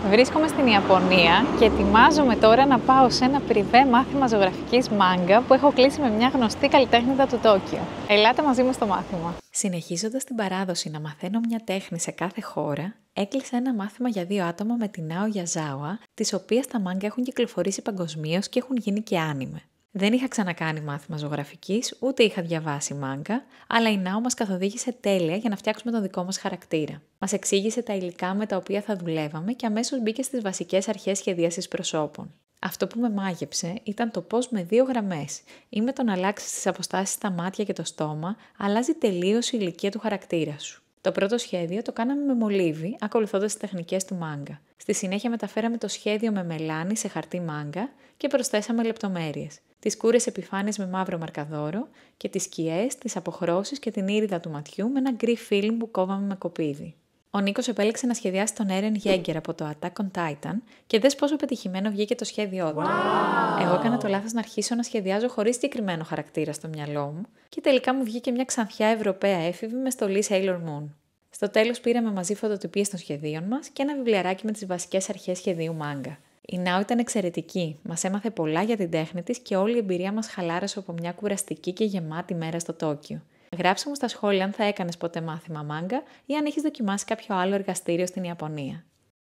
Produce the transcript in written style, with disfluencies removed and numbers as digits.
Βρίσκομαι στην Ιαπωνία και ετοιμάζομαι τώρα να πάω σε ένα πριβέ μάθημα ζωγραφικής μάγκα που έχω κλείσει με μια γνωστή καλλιτέχνηδα του Τόκιο. Ελάτε μαζί μου στο μάθημα. Συνεχίζοντας την παράδοση να μαθαίνω μια τέχνη σε κάθε χώρα, έκλεισα ένα μάθημα για 2 άτομα με την Νάο Γιαζάουα, τις οποίες τα μάγκα έχουν κυκλοφορήσει παγκοσμίως και έχουν γίνει και άνιμε. Δεν είχα ξανακάνει μάθημα ζωγραφικής, ούτε είχα διαβάσει μάγκα, αλλά η Νάο μας καθοδήγησε τέλεια για να φτιάξουμε τον δικό μας χαρακτήρα. Μας εξήγησε τα υλικά με τα οποία θα δουλεύαμε και αμέσως μπήκε στις βασικές αρχές σχεδίασης προσώπων. Αυτό που με μάγεψε ήταν το πώς με 2 γραμμές ή με το να αλλάξεις τις αποστάσεις στα μάτια και το στόμα, αλλάζει τελείως η ηλικία του χαρακτήρα σου. Το πρώτο σχέδιο το κάναμε με μολύβι, ακολουθώντας τις τεχνικές του μάγκα. Στη συνέχεια μεταφέραμε το σχέδιο με μελάνι σε χαρτί μάγκα και προσθέσαμε λεπτομέρειες. Τις κούρες επιφάνειες με μαύρο μαρκαδόρο και τις σκιές, τις αποχρώσεις και την ήριδα του ματιού με ένα γκρι φιλμ που κόβαμε με κοπίδι. Ο Νίκος επέλεξε να σχεδιάσει τον Έρεν Γέγκερ από το Attack on Titan και δες πόσο πετυχημένο βγήκε το σχέδιό του. Εγώ έκανα το λάθος να αρχίσω να σχεδιάζω χωρίς συγκεκριμένο χαρακτήρα στο μυαλό μου και τελικά μου βγήκε μια ξανθιά Ευρωπαία έφηβη με στολή Sailor Moon. Στο τέλος πήραμε μαζί φωτοτυπίες των σχεδίων μας και ένα βιβλιαράκι με τις βασικές αρχές σχεδίου μάγκα. Η Νάο ήταν εξαιρετική, μας έμαθε πολλά για την τέχνη της και όλη η εμπειρία μας χαλάρωσε από μια κουραστική και γεμάτη μέρα στο Τόκιο. Γράψε μου στα σχόλια αν θα έκανες ποτέ μάθημα μάγκα ή αν έχεις δοκιμάσει κάποιο άλλο εργαστήριο στην Ιαπωνία.